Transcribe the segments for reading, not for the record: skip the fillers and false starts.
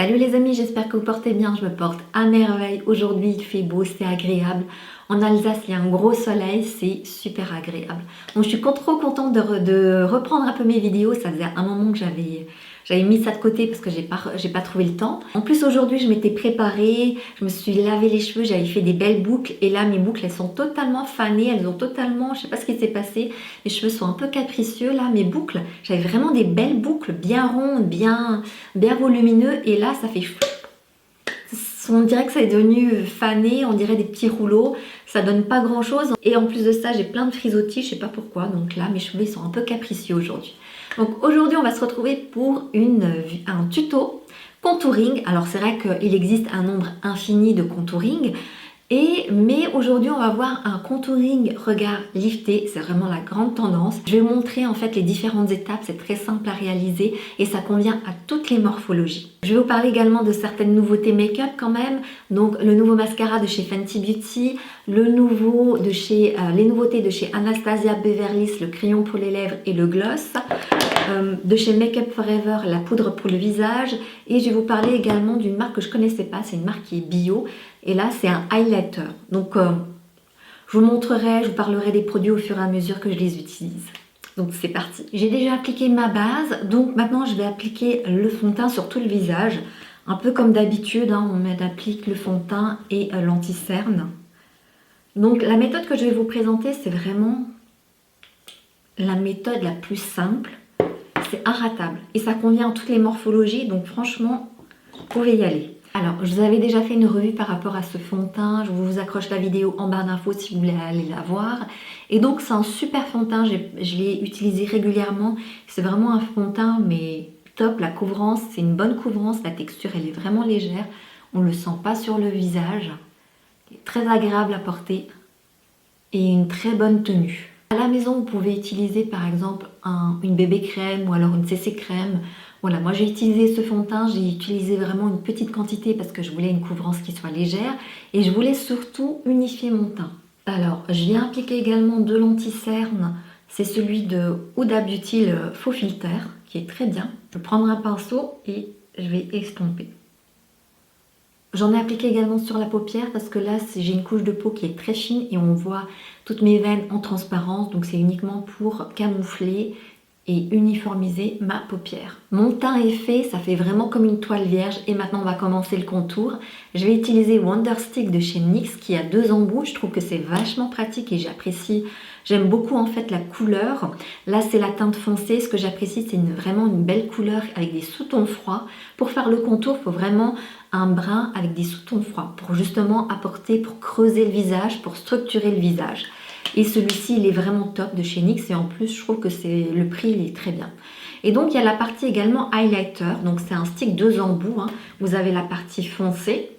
Salut les amis, j'espère que vous portez bien, je me porte à merveille. Aujourd'hui il fait beau, c'est agréable. En Alsace il y a un gros soleil, c'est super agréable. Donc je suis trop contente de reprendre un peu mes vidéos, ça faisait un moment que j'avais mis ça de côté parce que j'ai pas trouvé le temps. En plus aujourd'hui je m'étais préparée, je me suis lavé les cheveux, j'avais fait des belles boucles et là mes boucles elles sont totalement fanées, elles ont totalement, je sais pas ce qui s'est passé, mes cheveux sont un peu capricieux là, mes boucles, j'avais vraiment des belles boucles bien rondes, bien volumineux et là ça fait flou. On dirait que ça est devenu fané, on dirait des petits rouleaux, ça donne pas grand chose et en plus de ça j'ai plein de frisottis, je sais pas pourquoi, donc là mes cheveux ils sont un peu capricieux aujourd'hui. Donc aujourd'hui on va se retrouver pour un tuto contouring. Alors c'est vrai qu'il existe un nombre infini de contouring, mais aujourd'hui on va voir un contouring regard lifté, c'est vraiment la grande tendance. Je vais vous montrer en fait les différentes étapes, c'est très simple à réaliser et ça convient à toutes les morphologies. Je vais vous parler également de certaines nouveautés make-up quand même, donc le nouveau mascara de chez Fenty Beauty, les nouveautés de chez Anastasia Beverly Hills, le crayon pour les lèvres et le gloss, de chez Make Up Forever, la poudre pour le visage, et je vais vous parler également d'une marque que je connaissais pas, c'est une marque qui est bio. Et là, c'est un highlighter. Donc, je vous montrerai, je vous parlerai des produits au fur et à mesure que je les utilise. Donc, c'est parti. J'ai déjà appliqué ma base. Donc, maintenant, je vais appliquer le fond de teint sur tout le visage. Un peu comme d'habitude, hein, on applique le fond de teint et l'anti-cerne. Donc, la méthode que je vais vous présenter, c'est vraiment la méthode la plus simple. C'est inratable. Et ça convient à toutes les morphologies. Donc, franchement, vous pouvez y aller. Alors, je vous avais déjà fait une revue par rapport à ce fond de teint. Je vous accroche la vidéo en barre d'infos si vous voulez aller la voir. Et donc, c'est un super fond de teint. Je l'ai utilisé régulièrement. C'est vraiment un fond de teint, mais top. La couvrance, c'est une bonne couvrance. La texture, elle est vraiment légère. On ne le sent pas sur le visage. Il est très agréable à porter. Et une très bonne tenue. À la maison, vous pouvez utiliser par exemple une bébé crème ou alors une CC crème. Voilà, moi j'ai utilisé ce fond de teint, j'ai utilisé vraiment une petite quantité parce que je voulais une couvrance qui soit légère et je voulais surtout unifier mon teint. Alors, je viens appliquer également de l'anti-cerne, c'est celui de Huda Beauty, le faux filtre, qui est très bien. Je vais prendre un pinceau et je vais estomper. J'en ai appliqué également sur la paupière parce que là j'ai une couche de peau qui est très fine et on voit toutes mes veines en transparence, donc c'est uniquement pour camoufler et uniformiser ma paupière. Mon teint est fait, ça fait vraiment comme une toile vierge et maintenant on va commencer le contour. Je vais utiliser Wonder Stick de chez NYX qui a 2 embouts, je trouve que c'est vachement pratique et j'apprécie, j'aime beaucoup en fait la couleur. Là c'est la teinte foncée, ce que j'apprécie c'est vraiment une belle couleur avec des sous-tons froids. Pour faire le contour, il faut vraiment un brun avec des sous-tons froids pour justement apporter, pour creuser le visage, pour structurer le visage. Et celui-ci, il est vraiment top de chez NYX et en plus, je trouve que le prix, il est très bien. Et donc, il y a la partie également highlighter. Donc, c'est un stick 2 embouts. Hein. Vous avez la partie foncée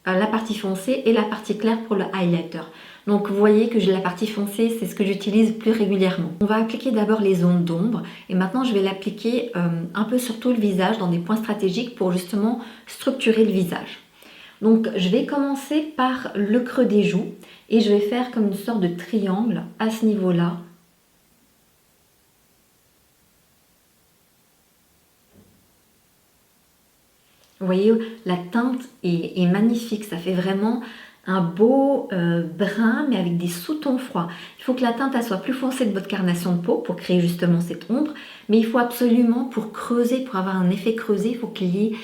et la partie claire pour le highlighter. Donc, vous voyez que j'ai la partie foncée, c'est ce que j'utilise plus régulièrement. On va appliquer d'abord les zones d'ombre et maintenant, je vais l'appliquer un peu sur tout le visage dans des points stratégiques pour justement structurer le visage. Donc, je vais commencer par le creux des joues et je vais faire comme une sorte de triangle à ce niveau-là. Vous voyez, la teinte est magnifique, ça fait vraiment un beau brun mais avec des sous-tons froids. Il faut que la teinte elle soit plus foncée de votre carnation de peau pour créer justement cette ombre, mais il faut absolument pour creuser, pour avoir un effet creusé, il faut qu'il y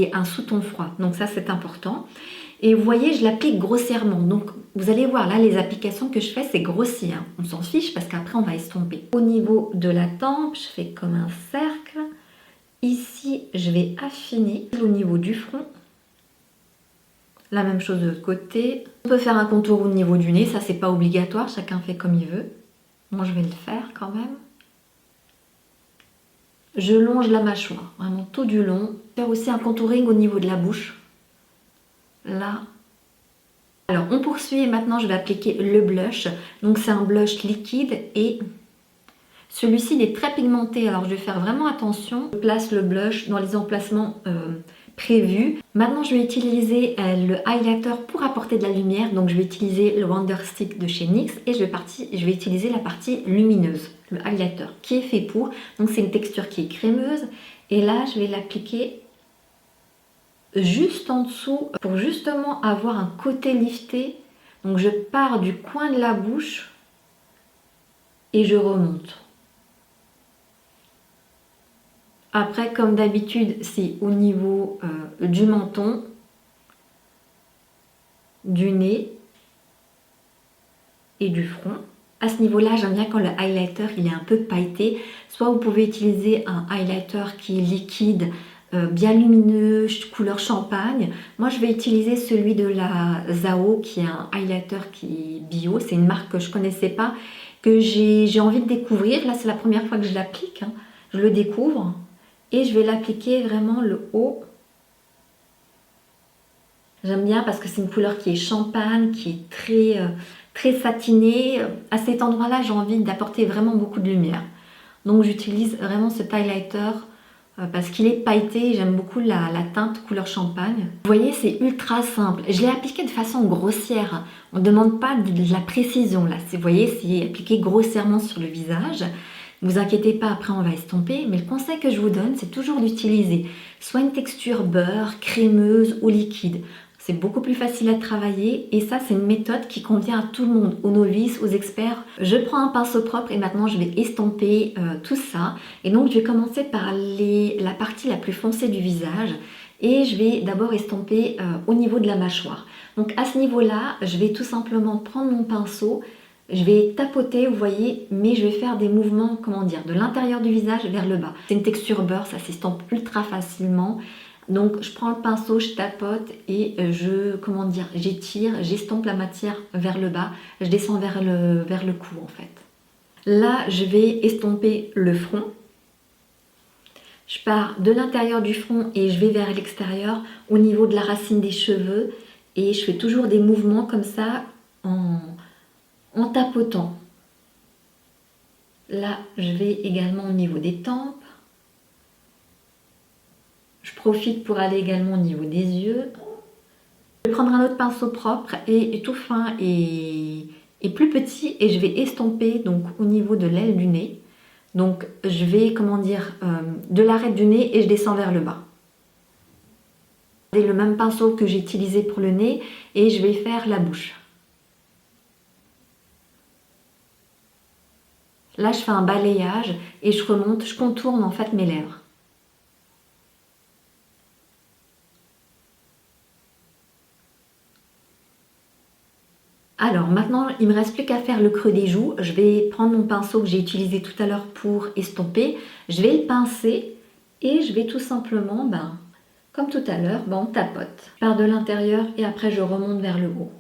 ait un sous-ton froid. Donc ça c'est important. Et vous voyez, je l'applique grossièrement. Donc vous allez voir là les applications que je fais c'est grossi. Hein. On s'en fiche parce qu'après on va estomper. Au niveau de la tempe, je fais comme un cercle. Ici, je vais affiner au niveau du front. La même chose de l'autre côté. On peut faire un contour au niveau du nez, ça c'est pas obligatoire, chacun fait comme il veut. Moi je vais le faire quand même. Je longe la mâchoire, vraiment tout du long. Faire aussi un contouring au niveau de la bouche. Là. Alors on poursuit et maintenant je vais appliquer le blush. Donc c'est un blush liquide et celui-ci il est très pigmenté. Alors je vais faire vraiment attention. Je place le blush dans les emplacements prévu. Maintenant, je vais utiliser le highlighter pour apporter de la lumière. Donc, je vais utiliser le Wonder Stick de chez NYX et je vais utiliser la partie lumineuse, le highlighter qui est fait pour. Donc, c'est une texture qui est crémeuse. Et là, je vais l'appliquer juste en dessous pour justement avoir un côté lifté. Donc je pars du coin de la bouche et je remonte. Après, comme d'habitude, c'est au niveau du menton, du nez et du front. À ce niveau-là, j'aime bien quand le highlighter il est un peu pailleté. Soit vous pouvez utiliser un highlighter qui est liquide, bien lumineux, couleur champagne. Moi, je vais utiliser celui de la Zao, qui est un highlighter qui est bio. C'est une marque que je ne connaissais pas, que j'ai envie de découvrir. Là, c'est la première fois que je l'applique. Hein. Je le découvre. Et je vais l'appliquer vraiment le haut. J'aime bien parce que c'est une couleur qui est champagne, qui est très satinée. À cet endroit-là, j'ai envie d'apporter vraiment beaucoup de lumière. Donc j'utilise vraiment ce highlighter parce qu'il est pailleté et j'aime beaucoup la teinte couleur champagne. Vous voyez, c'est ultra simple. Je l'ai appliqué de façon grossière. On ne demande pas de la précision là. Vous voyez, c'est appliqué grossièrement sur le visage. Ne vous inquiétez pas, après on va estomper. Mais le conseil que je vous donne, c'est toujours d'utiliser soit une texture beurre, crémeuse ou liquide. C'est beaucoup plus facile à travailler et ça c'est une méthode qui convient à tout le monde, aux novices, aux experts. Je prends un pinceau propre et maintenant je vais estomper tout ça. Et donc je vais commencer par la partie la plus foncée du visage et je vais d'abord estomper au niveau de la mâchoire. Donc à ce niveau-là, je vais tout simplement prendre mon pinceau, je vais tapoter, vous voyez, mais je vais faire des mouvements, comment dire, de l'intérieur du visage vers le bas. C'est une texture beurre, ça s'estompe ultra facilement. Donc je prends le pinceau, je tapote et j'étire, j'estompe la matière vers le bas, je descends vers le cou en fait. Là, je vais estomper le front. Je pars de l'intérieur du front et je vais vers l'extérieur au niveau de la racine des cheveux et je fais toujours des mouvements comme ça en tapotant. Là, je vais également au niveau des tempes. Je profite pour aller également au niveau des yeux. Je vais prendre un autre pinceau propre et tout fin et plus petit et je vais estomper donc au niveau de l'aile du nez. Donc je vais, de l'arête du nez et je descends vers le bas. C'est le même pinceau que j'ai utilisé pour le nez et je vais faire la bouche. Là, je fais un balayage et je remonte, je contourne en fait mes lèvres. Alors maintenant, il ne me reste plus qu'à faire le creux des joues. Je vais prendre mon pinceau que j'ai utilisé tout à l'heure pour estomper. Je vais le pincer et je vais tout simplement, comme tout à l'heure, on tapote. Je pars de l'intérieur et après je remonte vers le haut.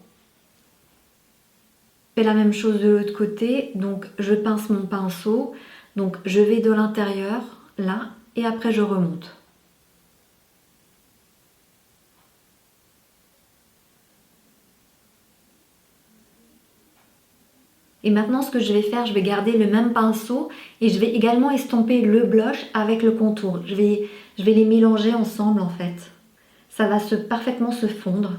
Je fais la même chose de l'autre côté. Donc je pince mon pinceau. Donc je vais de l'intérieur, là, et après je remonte. Et maintenant, ce que je vais faire, je vais garder le même pinceau et je vais également estomper le blush avec le contour. Je vais les mélanger ensemble en fait. Ça va parfaitement se fondre.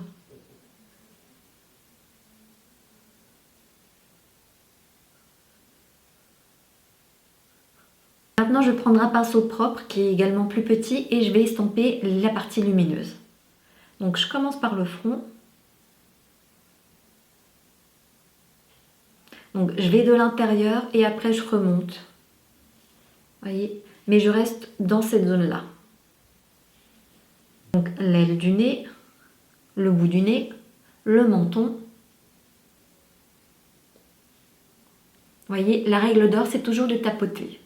Maintenant, je vais prendre un pinceau propre qui est également plus petit et je vais estomper la partie lumineuse. Donc, je commence par le front. Donc je vais de l'intérieur et après je remonte. Vous voyez, mais je reste dans cette zone-là. Donc l'aile du nez, le bout du nez, le menton. Vous voyez, la règle d'or, c'est toujours de tapoter.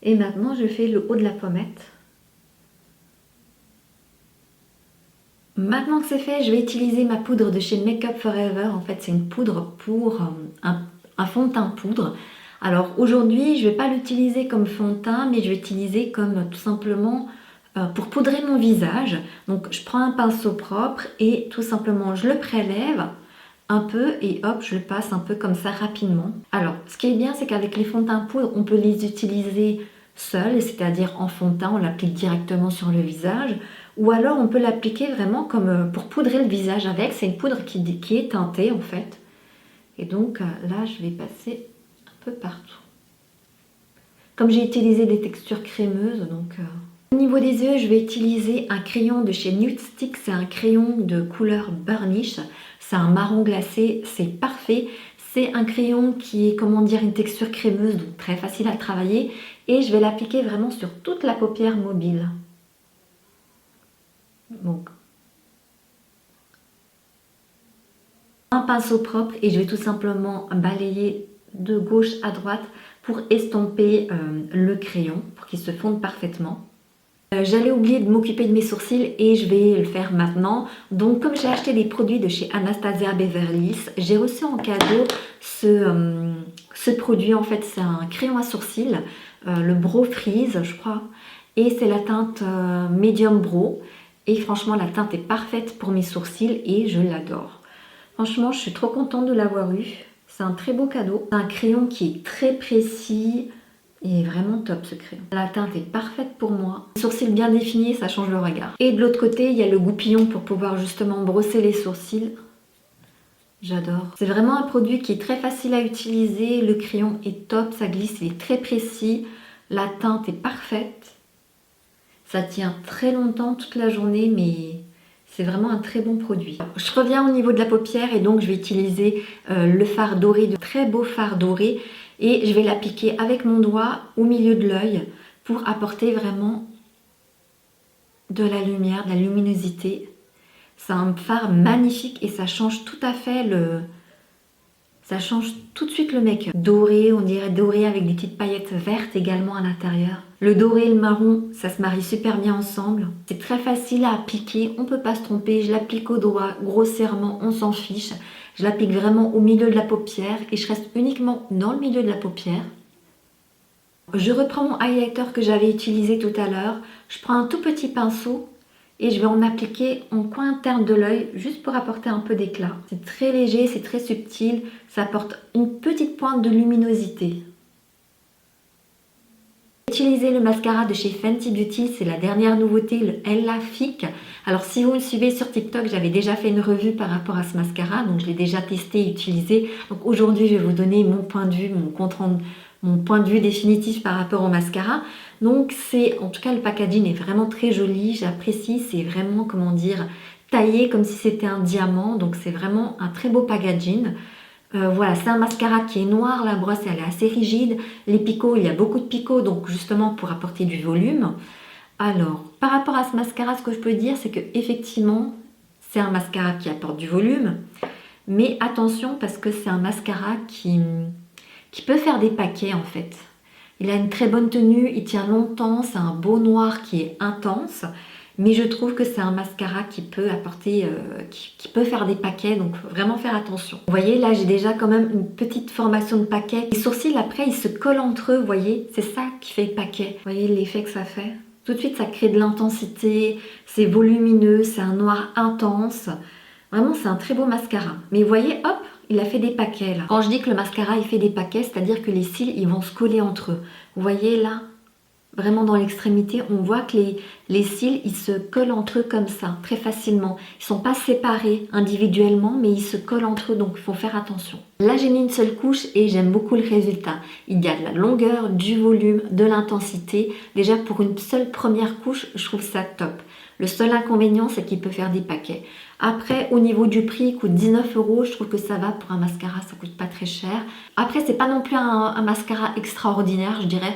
Et maintenant, je fais le haut de la pommette. Maintenant que c'est fait, je vais utiliser ma poudre de chez Make Up Forever. En fait, c'est une poudre pour un fond de teint poudre. Alors aujourd'hui, je ne vais pas l'utiliser comme fond de teint, mais je vais l'utiliser comme tout simplement pour poudrer mon visage. Donc je prends un pinceau propre et tout simplement je le prélève un peu et hop, je le passe un peu comme ça rapidement. Alors, ce qui est bien, c'est qu'avec les fonds de teint poudre, on peut les utiliser seuls, c'est-à-dire en fond de teint, on l'applique directement sur le visage. Ou alors on peut l'appliquer vraiment comme pour poudrer le visage avec. C'est une poudre qui est teintée en fait. Et donc là, je vais passer un peu partout. Comme j'ai utilisé des textures crémeuses, donc... Au niveau des yeux, je vais utiliser un crayon de chez Nude Stick. C'est un crayon de couleur Burnish. C'est un marron glacé, c'est parfait. C'est un crayon qui est, comment dire, une texture crémeuse, donc très facile à travailler. Et je vais l'appliquer vraiment sur toute la paupière mobile. Donc, un pinceau propre et je vais tout simplement balayer de gauche à droite pour estomper le crayon, pour qu'il se fonde parfaitement. J'allais oublier de m'occuper de mes sourcils et je vais le faire maintenant. Donc comme j'ai acheté des produits de chez Anastasia Beverly Hills, j'ai reçu en cadeau ce produit. En fait, c'est un crayon à sourcils, le Brow Freeze je crois, et c'est la teinte Medium Brow. Et franchement, la teinte est parfaite pour mes sourcils et je l'adore. Franchement, je suis trop contente de l'avoir eu. C'est un très beau cadeau. C'est un crayon qui est très précis. Il est vraiment top ce crayon. La teinte est parfaite pour moi. Les sourcils bien définis, ça change le regard. Et de l'autre côté, il y a le goupillon pour pouvoir justement brosser les sourcils. J'adore. C'est vraiment un produit qui est très facile à utiliser. Le crayon est top, ça glisse, il est très précis. La teinte est parfaite. Ça tient très longtemps, toute la journée, mais c'est vraiment un très bon produit. Je reviens au niveau de la paupière et donc je vais utiliser le fard doré, de très beau fard doré. Et je vais l'appliquer avec mon doigt au milieu de l'œil pour apporter vraiment de la lumière, de la luminosité. C'est un fard magnifique et ça change tout à fait le... Ça change tout de suite le make-up. Doré, on dirait doré avec des petites paillettes vertes également à l'intérieur. Le doré et le marron, ça se marie super bien ensemble. C'est très facile à appliquer, on ne peut pas se tromper. Je l'applique au doigt, grossièrement, on s'en fiche. Je l'applique vraiment au milieu de la paupière et je reste uniquement dans le milieu de la paupière. Je reprends mon highlighter que j'avais utilisé tout à l'heure. Je prends un tout petit pinceau et je vais en appliquer en coin interne de l'œil juste pour apporter un peu d'éclat. C'est très léger, c'est très subtil, ça apporte une petite pointe de luminosité. Utiliser le mascara de chez Fenty Beauty, c'est la dernière nouveauté, le Ella Thick. Alors si vous me suivez sur TikTok, j'avais déjà fait une revue par rapport à ce mascara, donc je l'ai déjà testé et utilisé. Donc aujourd'hui, je vais vous donner mon point de vue, mon point de vue définitif par rapport au mascara. Donc c'est, en tout cas le packaging est vraiment très joli, j'apprécie, c'est vraiment, comment dire, taillé comme si c'était un diamant. Donc c'est vraiment un très beau packaging. Voilà, c'est un mascara qui est noir, la brosse elle est assez rigide, les picots, il y a beaucoup de picots, donc justement pour apporter du volume. Alors, par rapport à ce mascara, ce que je peux dire, c'est que effectivement, c'est un mascara qui apporte du volume, mais attention parce que c'est un mascara qui peut faire des paquets en fait. Il a une très bonne tenue, il tient longtemps, c'est un beau noir qui est intense. Mais je trouve que c'est un mascara qui peut apporter, qui peut faire des paquets, donc faut vraiment faire attention. Vous voyez, là j'ai déjà quand même une petite formation de paquet. Les sourcils après ils se collent entre eux, vous voyez, c'est ça qui fait paquet. Vous voyez l'effet que ça fait? Tout de suite ça crée de l'intensité, c'est volumineux, c'est un noir intense. Vraiment c'est un très beau mascara. Mais vous voyez, hop, il a fait des paquets là. Quand je dis que le mascara il fait des paquets, c'est-à-dire que les cils ils vont se coller entre eux. Vous voyez là? Vraiment dans l'extrémité, on voit que les cils, ils se collent entre eux comme ça, très facilement. Ils ne sont pas séparés individuellement, mais ils se collent entre eux, donc il faut faire attention. Là, j'ai mis une seule couche et j'aime beaucoup le résultat. Il y a de la longueur, du volume, de l'intensité. Déjà, pour une seule première couche, je trouve ça top. Le seul inconvénient, c'est qu'il peut faire des paquets. Après, au niveau du prix, il coûte 19 €. Je trouve que ça va pour un mascara, ça coûte pas très cher. Après, c'est pas non plus un mascara extraordinaire, je dirais.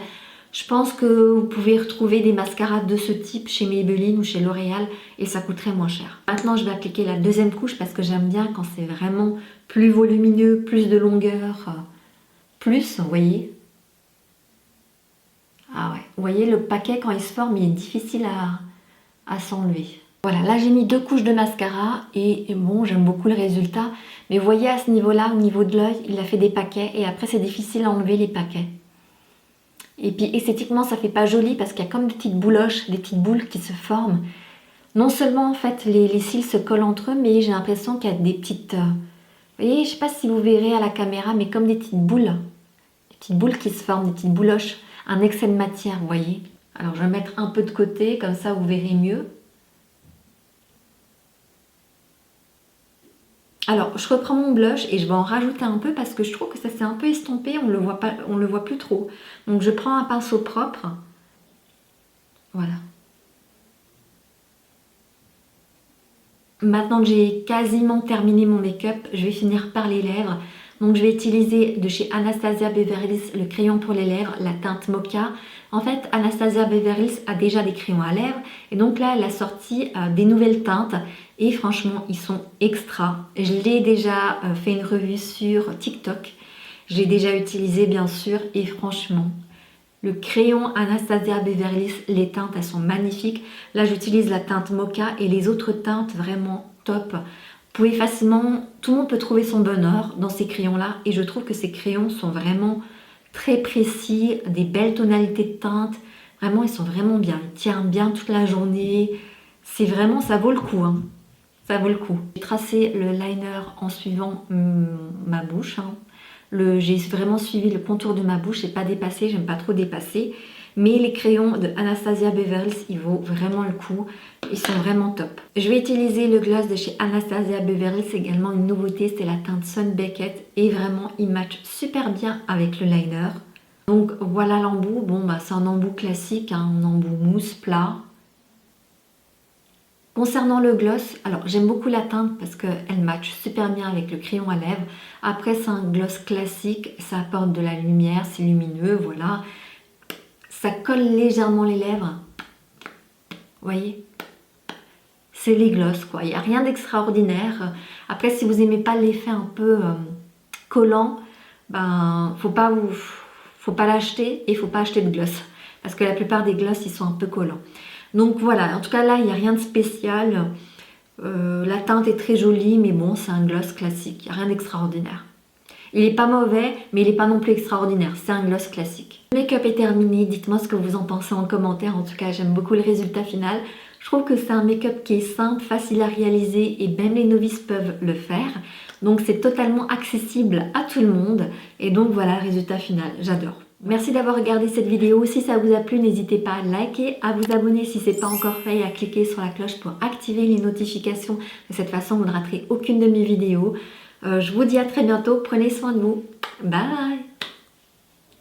Je pense que vous pouvez retrouver des mascaras de ce type chez Maybelline ou chez L'Oréal et ça coûterait moins cher. Maintenant, je vais appliquer la deuxième couche parce que j'aime bien quand c'est vraiment plus volumineux, plus de longueur, plus, vous voyez. Ah ouais, vous voyez, le paquet quand il se forme, il est difficile à s'enlever. Voilà, là j'ai mis 2 couches de mascara et bon, j'aime beaucoup le résultat. Mais vous voyez à ce niveau-là, au niveau de l'œil, il a fait des paquets et après c'est difficile à enlever les paquets. Et puis esthétiquement ça fait pas joli parce qu'il y a comme des petites bouloches, des petites boules qui se forment. Non seulement en fait les cils se collent entre eux, mais j'ai l'impression qu'il y a des petites... vous voyez, je sais pas si vous verrez à la caméra, mais comme des petites boules. Des petites boules qui se forment, des petites bouloches. Un excès de matière, vous voyez. Alors je vais mettre un peu de côté, comme ça vous verrez mieux. Alors, je reprends mon blush et je vais en rajouter un peu parce que je trouve que ça s'est un peu estompé, on le voit pas, on le voit plus trop. Donc, je prends un pinceau propre. Voilà. Maintenant que j'ai quasiment terminé mon make-up, je vais finir par les lèvres. Donc je vais utiliser de chez Anastasia Beverly Hills le crayon pour les lèvres, la teinte Mocha. En fait, Anastasia Beverly Hills a déjà des crayons à lèvres et donc là, elle a sorti des nouvelles teintes et franchement, ils sont extra. Je l'ai déjà fait une revue sur TikTok. Je l'ai déjà utilisé bien sûr et franchement, le crayon Anastasia Beverly Hills, les teintes, elles sont magnifiques. Là, j'utilise la teinte Mocha et les autres teintes vraiment top. Vous pouvez facilement, tout le monde peut trouver son bonheur dans ces crayons-là. Et je trouve que ces crayons sont vraiment très précis, des belles tonalités de teinte. Vraiment, ils sont vraiment bien. Ils tiennent bien toute la journée. C'est vraiment, ça vaut le coup, hein. Ça vaut le coup. J'ai tracé le liner en suivant ma bouche, hein. J'ai vraiment suivi le contour de ma bouche, j'ai pas dépassé, j'aime pas trop dépasser. Mais les crayons de Anastasia Beverly Hills, ils vaut vraiment le coup. Ils sont vraiment top. Je vais utiliser le gloss de chez Anastasia Beverly Hills, c'est également une nouveauté, c'est la teinte Sun Beckett. Et vraiment, il match super bien avec le liner. Donc voilà l'embout. Bon, bah c'est un embout classique, hein, un embout mousse plat. Concernant le gloss, alors j'aime beaucoup la teinte parce qu'elle match super bien avec le crayon à lèvres. Après c'est un gloss classique, ça apporte de la lumière, c'est lumineux, voilà. Ça colle légèrement les lèvres. Vous voyez? C'est les gloss quoi, il n'y a rien d'extraordinaire. Après si vous n'aimez pas l'effet un peu collant, ben faut pas l'acheter et il faut pas acheter de gloss. Parce que la plupart des gloss ils sont un peu collants. Donc voilà, en tout cas là il n'y a rien de spécial. La teinte est très jolie, mais bon, c'est un gloss classique, il n'y a rien d'extraordinaire. Il n'est pas mauvais, mais il n'est pas non plus extraordinaire, c'est un gloss classique. Le make-up est terminé, dites-moi ce que vous en pensez en commentaire, en tout cas j'aime beaucoup le résultat final. Je trouve que c'est un make-up qui est simple, facile à réaliser et même les novices peuvent le faire. Donc c'est totalement accessible à tout le monde et donc voilà le résultat final, j'adore. Merci d'avoir regardé cette vidéo. Si ça vous a plu, n'hésitez pas à liker, à vous abonner si ce n'est pas encore fait et à cliquer sur la cloche pour activer les notifications. De cette façon, vous ne raterez aucune de mes vidéos. Je vous dis à très bientôt. Prenez soin de vous. Bye!